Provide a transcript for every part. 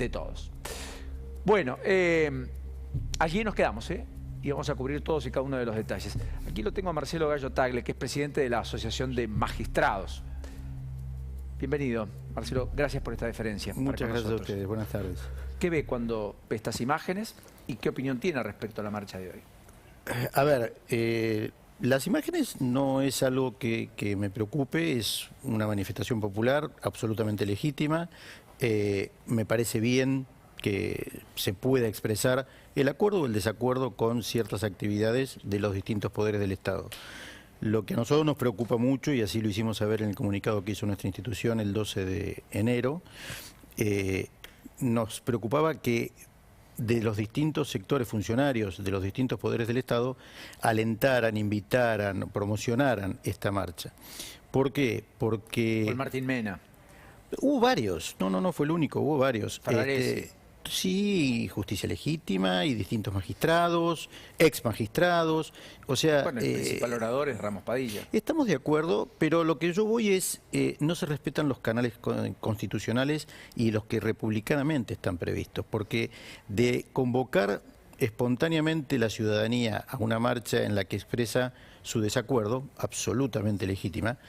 de todos. Bueno, allí nos quedamos, y vamos a cubrir todos y cada uno de los detalles. Aquí lo tengo a Marcelo Gallo Tagle, que es presidente de la Asociación de Magistrados. Bienvenido, Marcelo, gracias por esta deferencia. Muchas gracias a ustedes, buenas tardes. ¿Qué ve cuando ve estas imágenes y qué opinión tiene respecto a la marcha de hoy? A ver, las imágenes no es algo que me preocupe, es una manifestación popular absolutamente legítima. Me parece bien que se pueda expresar el acuerdo o el desacuerdo con ciertas actividades de los distintos poderes del Estado. Lo que a nosotros nos preocupa mucho, y así lo hicimos saber en el comunicado que hizo nuestra institución el 12 de enero, nos preocupaba que de los distintos sectores funcionarios, de los distintos poderes del Estado, alentaran, invitaran, promocionaran esta marcha. ¿Por qué? Porque... Con Martín Mena. Hubo varios, no fue el único, hubo varios. Ferraresi. Sí, Justicia Legítima y distintos magistrados, ex magistrados, o sea... Bueno, el principal orador es Ramos Padilla. Estamos de acuerdo, pero lo que yo voy es, no se respetan los canales constitucionales y los que republicanamente están previstos, porque de convocar espontáneamente la ciudadanía a una marcha en la que expresa su desacuerdo, absolutamente legítima,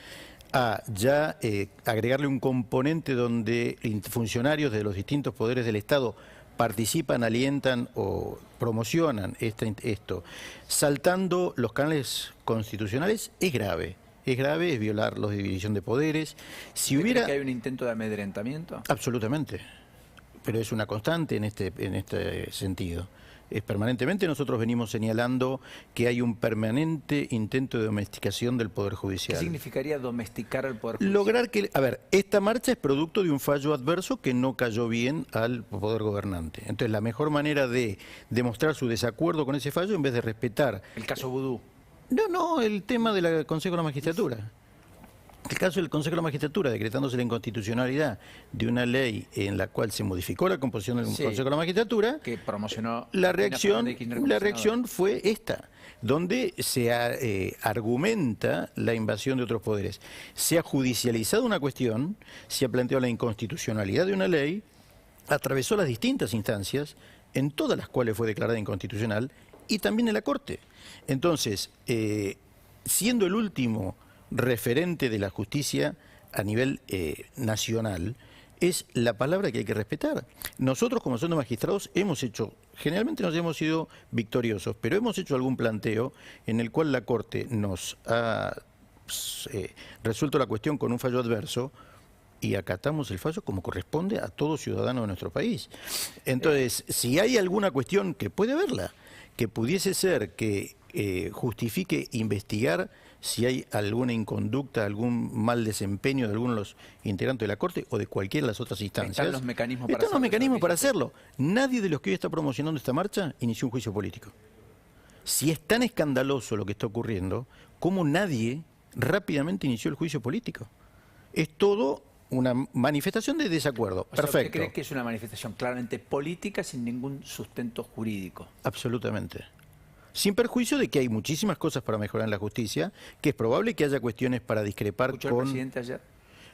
a ya agregarle un componente donde funcionarios de los distintos poderes del Estado participan, alientan o promocionan esto, saltando los canales constitucionales, es grave. Es grave, es violar los de división de poderes. Si hubiera... ¿Cree que hay un intento de amedrentamiento? Absolutamente, pero es una constante en este sentido. Permanentemente nosotros venimos señalando que hay un permanente intento de domesticación del Poder Judicial. ¿Qué significaría domesticar al Poder Judicial? Lograr que... A ver, esta marcha es producto de un fallo adverso que no cayó bien al Poder Gobernante. Entonces la mejor manera de demostrar su desacuerdo con ese fallo, en vez de respetar... El caso Vudú. No, el tema del Consejo de la Magistratura. El caso del Consejo de la Magistratura, decretándose la inconstitucionalidad de una ley en la cual se modificó la composición del Consejo de la Magistratura, que promocionó la reacción fue esta, donde se argumenta la invasión de otros poderes. Se ha judicializado una cuestión, se ha planteado la inconstitucionalidad de una ley, atravesó las distintas instancias, en todas las cuales fue declarada inconstitucional, y también en la Corte. Entonces, siendo el último referente de la justicia a nivel nacional, es la palabra que hay que respetar. Nosotros como asociación de magistrados hemos hecho, generalmente nos hemos sido victoriosos, pero hemos hecho algún planteo en el cual la Corte nos ha resuelto la cuestión con un fallo adverso y acatamos el fallo como corresponde a todo ciudadano de nuestro país. Entonces, si hay alguna cuestión que puede haberla, que pudiese ser que justifique investigar si hay alguna inconducta, algún mal desempeño de alguno de los integrantes de la Corte o de cualquiera de las otras instancias. Están los mecanismos para hacerlo. Están los mecanismos para hacerlo. Nadie de los que hoy está promocionando esta marcha inició un juicio político. Si es tan escandaloso lo que está ocurriendo, ¿cómo nadie rápidamente inició el juicio político? Es todo una manifestación de desacuerdo. O sea, perfecto. ¿usted cree que es una manifestación claramente política sin ningún sustento jurídico? Absolutamente. Sin perjuicio de que hay muchísimas cosas para mejorar en la justicia, que es probable que haya cuestiones para discrepar ¿Escuchó con... el presidente ayer?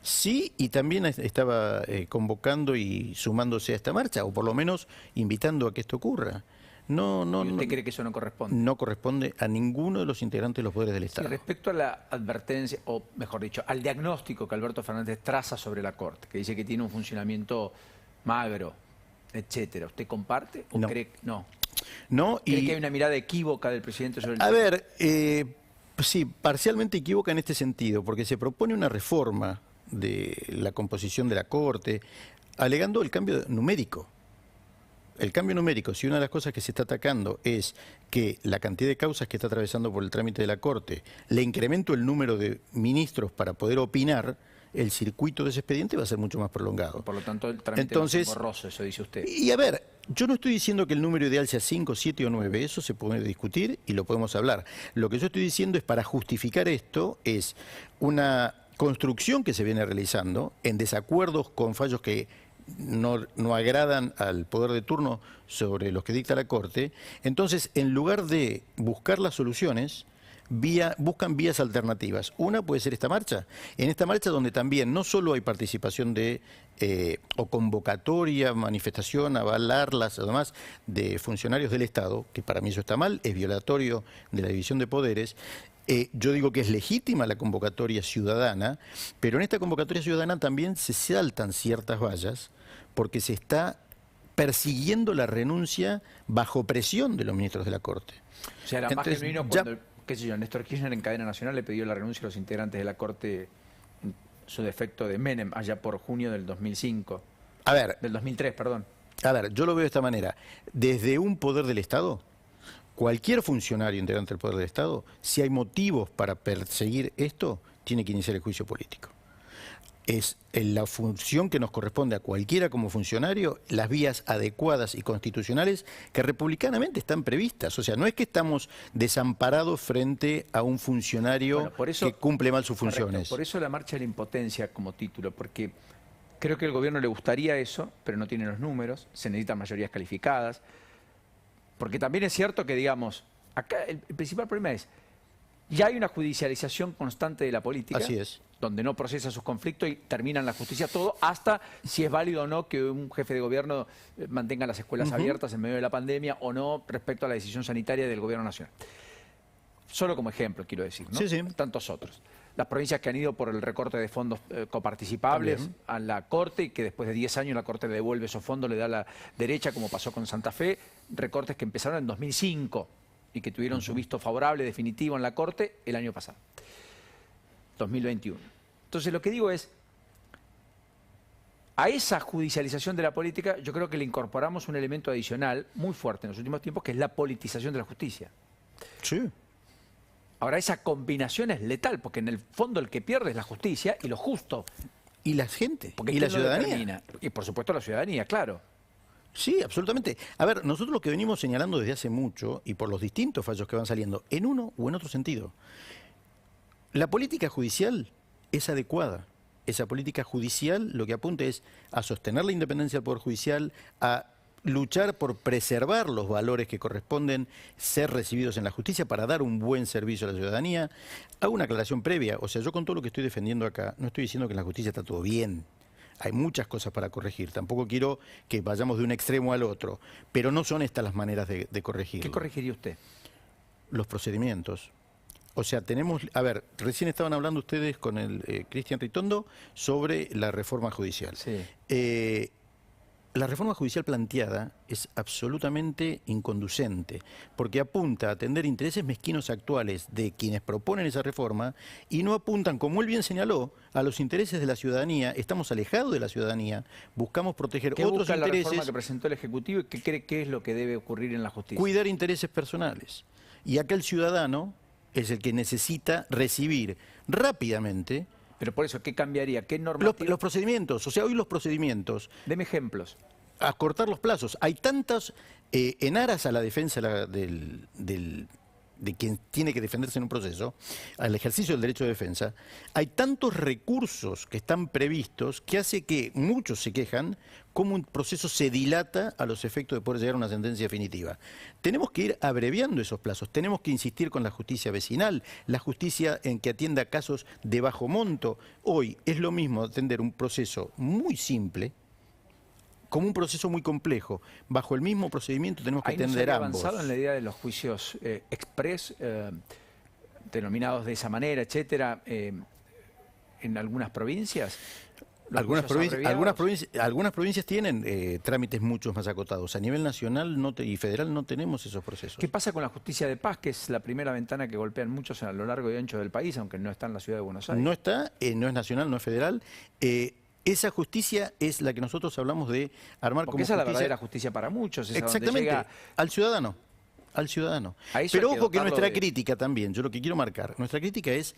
Sí, y también estaba convocando y sumándose a esta marcha, o por lo menos invitando a que esto ocurra. ¿Y usted cree que eso no corresponde? No corresponde a ninguno de los integrantes de los poderes del Estado. Sí, respecto a la advertencia, o mejor dicho, al diagnóstico que Alberto Fernández traza sobre la Corte, que dice que tiene un funcionamiento magro, etcétera, ¿usted comparte o cree que no? No, ¿Cree que hay una mirada equívoca del presidente sobre el tema? A ver, sí, parcialmente equívoca en este sentido, porque se propone una reforma de la composición de la Corte, alegando el cambio numérico. El cambio numérico, si una de las cosas que se está atacando es que la cantidad de causas que está atravesando por el trámite de la Corte, le incremento el número de ministros para poder opinar, el circuito de ese expediente va a ser mucho más prolongado. Por lo tanto, el trámite es borroso, eso dice usted. Y a ver, yo no estoy diciendo que el número ideal sea 5, 7 o 9, eso se puede discutir y lo podemos hablar. Lo que yo estoy diciendo es, para justificar esto, es una construcción que se viene realizando en desacuerdos con fallos que no agradan al poder de turno sobre los que dicta la Corte. Entonces, en lugar de buscar las soluciones, buscan vías alternativas. Una puede ser esta marcha. En esta marcha donde también no solo hay participación de o convocatoria, manifestación, avalarlas, además de funcionarios del Estado, que para mí eso está mal, es violatorio de la división de poderes. Yo digo que es legítima la convocatoria ciudadana, pero en esta convocatoria ciudadana también se saltan ciertas vallas porque se está persiguiendo la renuncia bajo presión de los ministros de la Corte. O sea, era más genuino cuando, qué sé yo, Néstor Kirchner en cadena nacional le pidió la renuncia a los integrantes de la Corte, en su defecto de Menem, allá por junio del 2005. A ver. Del 2003, perdón. A ver, yo lo veo de esta manera. Desde un poder del Estado, cualquier funcionario integrante del poder del Estado, si hay motivos para perseguir esto, tiene que iniciar el juicio político. Es la función que nos corresponde a cualquiera como funcionario, las vías adecuadas y constitucionales que republicanamente están previstas. O sea, no es que estamos desamparados frente a un funcionario que cumple mal sus funciones. Correcto, por eso la marcha de la impotencia como título, porque creo que al gobierno le gustaría eso, pero no tiene los números, se necesitan mayorías calificadas. Porque también es cierto que, digamos, acá el principal problema es, ya hay una judicialización constante de la política. Así es. Donde no procesa sus conflictos y termina en la justicia todo, hasta si es válido o no que un jefe de gobierno mantenga las escuelas abiertas en medio de la pandemia o no respecto a la decisión sanitaria del gobierno nacional. Solo como ejemplo, quiero decir, ¿no? Sí, sí. Tantos otros. Las provincias que han ido por el recorte de fondos coparticipables también a la Corte y que después de 10 años la Corte le devuelve esos fondos, le da la derecha, como pasó con Santa Fe, recortes que empezaron en 2005 y que tuvieron su visto favorable definitivo en la Corte el año pasado. 2021. Entonces lo que digo es, a esa judicialización de la política yo creo que le incorporamos un elemento adicional muy fuerte en los últimos tiempos, que es la politización de la justicia. Sí. Ahora esa combinación es letal, porque en el fondo el que pierde es la justicia y lo justo. Y la gente, porque y la ciudadanía. Y por supuesto la ciudadanía, claro. Sí, absolutamente. A ver, nosotros lo que venimos señalando desde hace mucho, y por los distintos fallos que van saliendo, en uno o en otro sentido, la política judicial es adecuada. Esa política judicial lo que apunta es a sostener la independencia del Poder Judicial, a luchar por preservar los valores que corresponden ser recibidos en la justicia para dar un buen servicio a la ciudadanía. Hago una aclaración previa, o sea, yo con todo lo que estoy defendiendo acá, no estoy diciendo que en la justicia está todo bien. Hay muchas cosas para corregir, tampoco quiero que vayamos de un extremo al otro, pero no son estas las maneras de corregir. ¿Qué corregiría usted? Los procedimientos. O sea, tenemos, a ver, recién estaban hablando ustedes con el Cristian Ritondo sobre la reforma judicial. Sí. La reforma judicial planteada es absolutamente inconducente, porque apunta a atender intereses mezquinos actuales de quienes proponen esa reforma y no apuntan, como él bien señaló, a los intereses de la ciudadanía. Estamos alejados de la ciudadanía, buscamos proteger otros intereses. ¿Qué busca la reforma que presentó el Ejecutivo y qué cree que es lo que debe ocurrir en la justicia? Cuidar intereses personales. Y acá el ciudadano es el que necesita recibir rápidamente. Pero por eso, ¿qué cambiaría? ¿Qué normativa? Los procedimientos, o sea, hoy los procedimientos. Deme ejemplos. Acortar los plazos. Hay tantas, en aras a la defensa de quien tiene que defenderse en un proceso, al ejercicio del derecho de defensa, hay tantos recursos que están previstos que hace que muchos se quejan cómo un proceso se dilata a los efectos de poder llegar a una sentencia definitiva. Tenemos que ir abreviando esos plazos, tenemos que insistir con la justicia vecinal, la justicia en que atienda casos de bajo monto. Hoy es lo mismo atender un proceso muy simple como un proceso muy complejo. Bajo el mismo procedimiento tenemos que atender ambos. ¿Hay avanzado en la idea de los juicios express, denominados de esa manera, etcétera, en algunas provincias? Algunas provincias tienen trámites mucho más acotados. A nivel nacional y federal no tenemos esos procesos. ¿Qué pasa con la justicia de paz, que es la primera ventana que golpean muchos a lo largo y ancho del país, aunque no está en la ciudad de Buenos Aires? No está, no es nacional, no es federal. Esa justicia es la que nosotros hablamos de armar porque como esa justicia. Es la verdadera justicia para muchos. Exactamente, llega... al ciudadano. Al ciudadano. Pero ojo que nuestra crítica también, yo lo que quiero marcar, nuestra crítica es,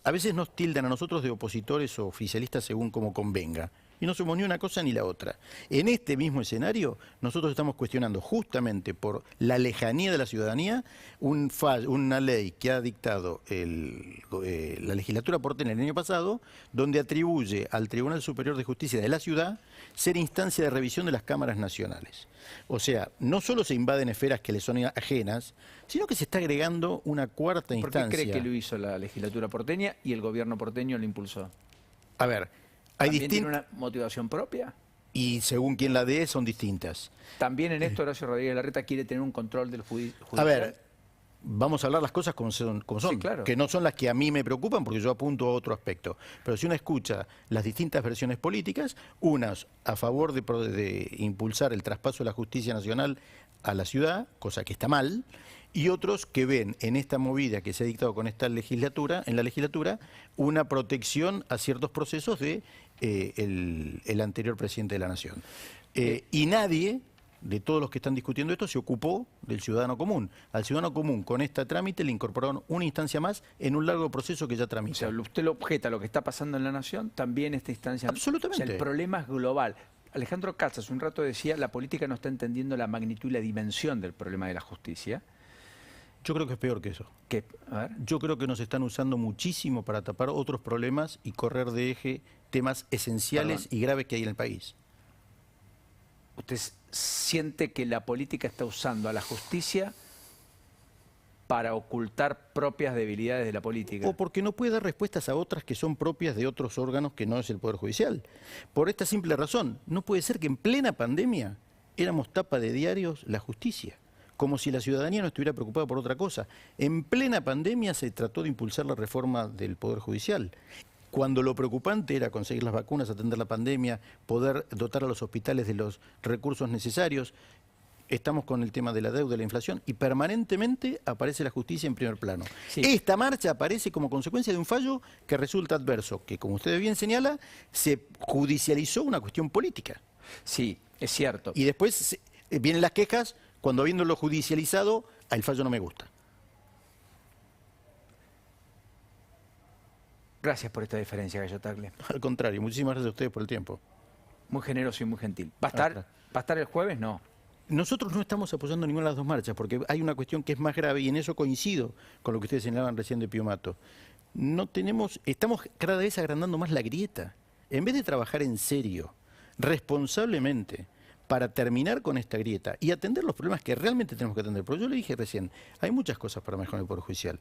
a veces nos tildan a nosotros de opositores o oficialistas según como convenga. Y no somos ni una cosa ni la otra. En este mismo escenario, nosotros estamos cuestionando justamente por la lejanía de la ciudadanía una ley que ha dictado la legislatura porteña el año pasado, donde atribuye al Tribunal Superior de Justicia de la ciudad ser instancia de revisión de las cámaras nacionales. O sea, no solo se invaden esferas que le son ajenas, sino que se está agregando una cuarta instancia. ¿Por qué cree que lo hizo la legislatura porteña y el gobierno porteño lo impulsó? A ver, ¿También tiene una motivación propia? Y según quien la dé, son distintas. También en esto Horacio Rodríguez Larreta quiere tener un control del judicial. A ver, vamos a hablar las cosas como son, Sí, claro. que no son las que a mí me preocupan porque yo apunto a otro aspecto. Pero si uno escucha las distintas versiones políticas, unas a favor de impulsar el traspaso de la justicia nacional a la ciudad, cosa que está mal, y otros que ven en esta movida que se ha dictado con esta legislatura, una protección a ciertos procesos de el anterior presidente de la Nación. Y nadie de todos los que están discutiendo esto se ocupó del ciudadano común. Al ciudadano común, con este trámite, le incorporaron una instancia más en un largo proceso que ya tramita. O sea, usted lo objeta lo que está pasando en la Nación, también esta instancia. Absolutamente. O sea, el problema es global. Alejandro Katz hace un rato decía, la política no está entendiendo la magnitud y la dimensión del problema de la justicia. Yo creo que es peor que eso. ¿Qué? A ver. Yo creo que nos están usando muchísimo para tapar otros problemas y correr de eje temas esenciales y graves que hay en el país. ¿Usted siente que la política está usando a la justicia para ocultar propias debilidades de la política? O porque no puede dar respuestas a otras que son propias de otros órganos que no es el Poder Judicial. Por esta simple razón, no puede ser que en plena pandemia éramos tapa de diarios la justicia, como si la ciudadanía no estuviera preocupada por otra cosa. En plena pandemia se trató de impulsar la reforma del Poder Judicial, cuando lo preocupante era conseguir las vacunas, atender la pandemia, poder dotar a los hospitales de los recursos necesarios. Estamos con el tema de la deuda, de la inflación, y permanentemente aparece la justicia en primer plano. Sí. Esta marcha aparece como consecuencia de un fallo que resulta adverso, que como usted bien señala, se judicializó una cuestión política. Sí, es cierto. Y después vienen las quejas cuando habiéndolo judicializado, el fallo no me gusta. Gracias por esta diferencia, Gallo Tagle. Al contrario, muchísimas gracias a ustedes por el tiempo. Muy generoso y muy gentil. ¿Va a estar el jueves? No. Nosotros no estamos apoyando ninguna de las dos marchas, porque hay una cuestión que es más grave, y en eso coincido con lo que ustedes señalaban recién de Pío Mato. Estamos cada vez agrandando más la grieta. En vez de trabajar en serio, responsablemente, para terminar con esta grieta y atender los problemas que realmente tenemos que atender. Porque yo le dije recién, hay muchas cosas para mejorar el Poder Judicial.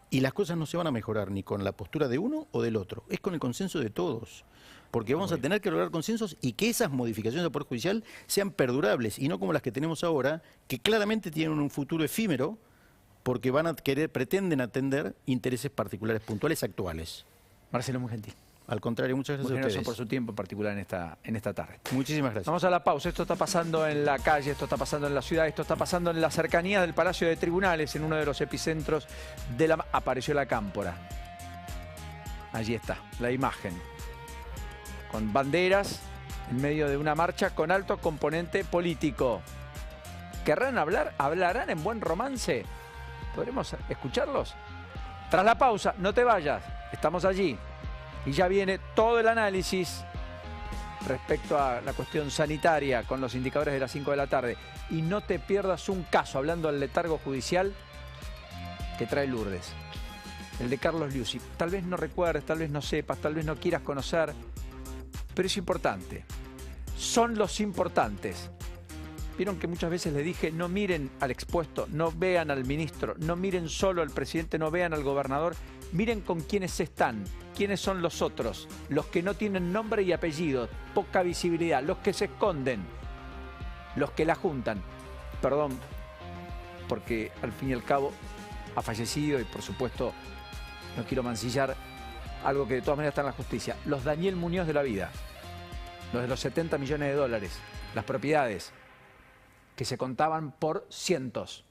Y las cosas no se van a mejorar ni con la postura de uno o del otro, es con el consenso de todos. Porque vamos a tener que lograr consensos y que esas modificaciones del Poder Judicial sean perdurables y no como las que tenemos ahora, que claramente tienen un futuro efímero porque pretenden atender intereses particulares puntuales actuales. Marcelo, muy gentil. Al contrario, muchas gracias a ustedes. Por su tiempo en particular en esta tarde. Muchísimas gracias. Vamos a la pausa. Esto está pasando en la calle, esto está pasando en la ciudad, esto está pasando en la cercanía del Palacio de Tribunales, en uno de los epicentros de la... Apareció la Cámpora. Allí está, la imagen. Con banderas en medio de una marcha con alto componente político. ¿Querrán hablar? ¿Hablarán en buen romance? ¿Podremos escucharlos? Tras la pausa, no te vayas, estamos allí. Y ya viene todo el análisis respecto a la cuestión sanitaria con los indicadores de las 5 de la tarde. Y no te pierdas un caso, hablando del letargo judicial, que trae Lourdes. El de Carlos Liuzzi. Tal vez no recuerdes, tal vez no sepas, tal vez no quieras conocer, pero es importante. Son los importantes. Vieron que muchas veces les dije, no miren al expuesto, no vean al ministro, no miren solo al presidente, no vean al gobernador, miren con quiénes están, quiénes son los otros, los que no tienen nombre y apellido, poca visibilidad, los que se esconden, los que la juntan. Perdón, porque al fin y al cabo ha fallecido y por supuesto no quiero mancillar algo que de todas maneras está en la justicia. Los Daniel Muñoz de la vida, los de los 70 millones de dólares, las propiedades que se contaban por cientos.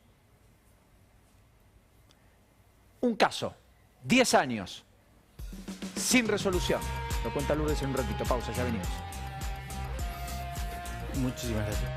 Un caso, 10 años, sin resolución. Lo cuenta Lourdes en un ratito. Pausa, ya venimos. Muchísimas gracias.